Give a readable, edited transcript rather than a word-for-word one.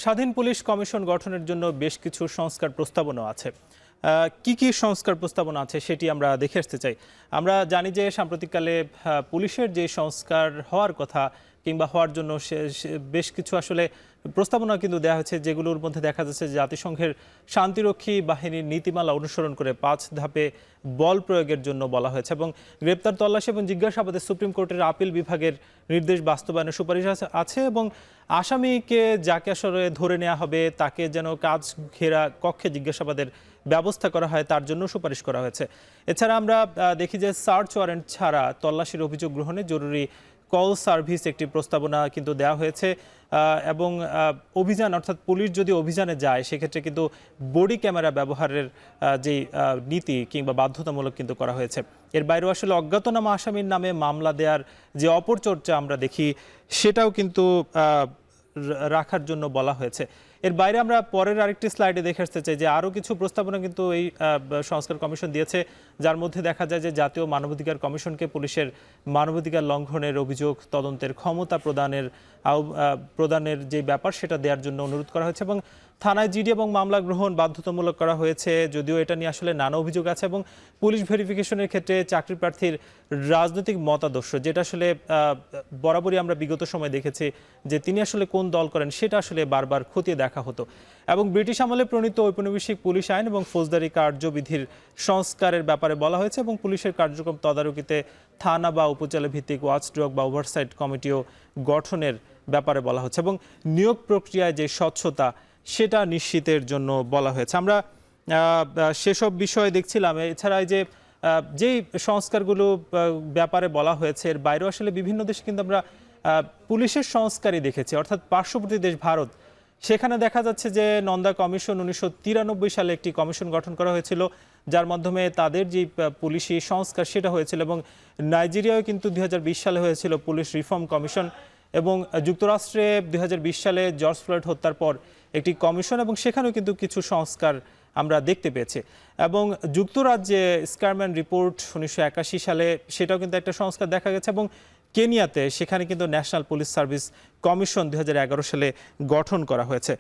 স্বাধীন police commission গঠনের জন্য বেশ কিছু সংস্কার প্রস্তাবনা আছে। কি সংস্কার প্রস্তাবনা আছে সেটি আমরা দেখে আসতে চাই। আমরা জানি যে সাম্প্রতিককালে পুলিশের যে সংস্কার হওয়ার কথা কিংবা হওয়ার জন্য বেশ কিছু আসলে প্রস্তাবনা কিন্তু দেওয়া হয়েছে, যেগুলোর মধ্যে দেখা যাচ্ছে জাতিসংঘের শান্তিরক্ষী বাহিনীর নীতিমালা অনুসরণ করে 5 ধাপে বল প্রয়োগের জন্য বলা হয়েছে এবং গ্রেপ্তার, তল্লাশি এবং জিজ্ঞাসাবাদে সুপ্রিম কোর্টের আপিল বিভাগের নির্দেশ বাস্তবায়নের সুপারিশ আছে এবং আসামিকে যাকে আসলে ধরে নেওয়া হবে তাকে যেন কাজ ঘেরা কক্ষে জিজ্ঞাসাবাদের ব্যবস্থা করা হয় তার জন্য সুপারিশ করা হয়েছে। এছাড়া আমরা দেখি যে সার্চ ওয়ারেন্ট ছাড়া তল্লাশির অভিযোগ গ্রহণে জরুরি কল সার্ভিস একটি প্রস্তাবনা কিন্তু দেওয়া হয়েছে এবং অভিযান অর্থাৎ পুলিশ যদি অভিযানে যায় সেক্ষেত্রে কিন্তু বডি ক্যামেরা ব্যবহারের যে নীতি কিংবা বাধ্যতামূলক কিন্তু করা হয়েছে। এর বাইরেও আসলে অজ্ঞাতনামা আসামির নামে মামলা দেওয়ার যে অপচর্চা আমরা দেখি সেটাও কিন্তু রাখার জন্য বলা হয়েছে। এর বাইরে আমরা পরের আরেকটি স্লাইডে দেখে আসতে চাই যে আরও কিছু প্রস্তাবনা কিন্তু এই সংস্কার কমিশন দিয়েছে, যার মধ্যে দেখা যায় যে জাতীয় মানবাধিকার কমিশনকে পুলিশের মানবাধিকার লঙ্ঘনের অভিযোগ তদন্তের ক্ষমতা প্রদানের যে ব্যাপার সেটা দেওয়ার জন্য অনুরোধ করা হয়েছে এবং থানায় জিডি এবং মামলা গ্রহণ বাধ্যতামূলক করা হয়েছে, যদিও এটা নিয়ে আসলে নানা অভিযোগ আছে। এবং পুলিশ ভেরিফিকেশনের ক্ষেত্রে চাকরি প্রার্থীর রাজনৈতিক মতাদর্শ, যেটা আসলে বরাবরই আমরা বিগত সময় দেখেছি যে তিনি আসলে কোন দল করেন সেটা আসলে বারবার খতিয়ে দেখা হতো। এবং ব্রিটিশ আমলে প্রণীত ঔপনিবেশিক পুলিশ আইন এবং ফৌজদারি কার্যবিধির সংস্কারের ব্যাপারে বলা হয়েছে এবং পুলিশের কার্যক্রম তদারকিতে থানা বা উপজেলা ভিত্তিক ওয়াচডগ বা ওভারসাইট কমিটিও গঠনের ব্যাপারে বলা হচ্ছে এবং নিয়োগ প্রক্রিয়ায় যে স্বচ্ছতা সেটা নিশ্চিতের জন্য বলা হয়েছে। আমরা সেসব বিষয়ে দেখছিলাম। এছাড়া যেই সংস্কারগুলো ব্যাপারে বলা হয়েছে এর বাইরেও আসলে বিভিন্ন দেশে কিন্তু আমরা পুলিশের সংস্কারই দেখেছি, অর্থাৎ পার্শ্ববর্তী দেশ ভারত, সেখানে দেখা যাচ্ছে যে নন্দা কমিশন 1993 সালে একটি কমিশন গঠন করা হয়েছিল, যার মাধ্যমে তাদের যে পুলিশি সংস্কার সেটা হয়েছিল এবং নাইজেরিয়াও কিন্তু 2020 সালে হয়েছিল পুলিশ রিফর্ম কমিশন এবং যুক্তরাষ্ট্রে 2020 সালে জর্জ ফ্লয়েড হত্যার পর একটি কমিশন এবং সেখানেও কিন্তু কিছু সংস্কার আমরা দেখতে পেয়েছি। এবং যুক্তরাজ্যে স্কারম্যান রিপোর্ট 1981 সালে সেটাও কিন্তু একটা সংস্কার দেখা গেছে এবং কেনিয়াতে সেখানে কিন্তু ন্যাশনাল পুলিশ সার্ভিস কমিশন 2011 সালে গঠন করা হয়েছে।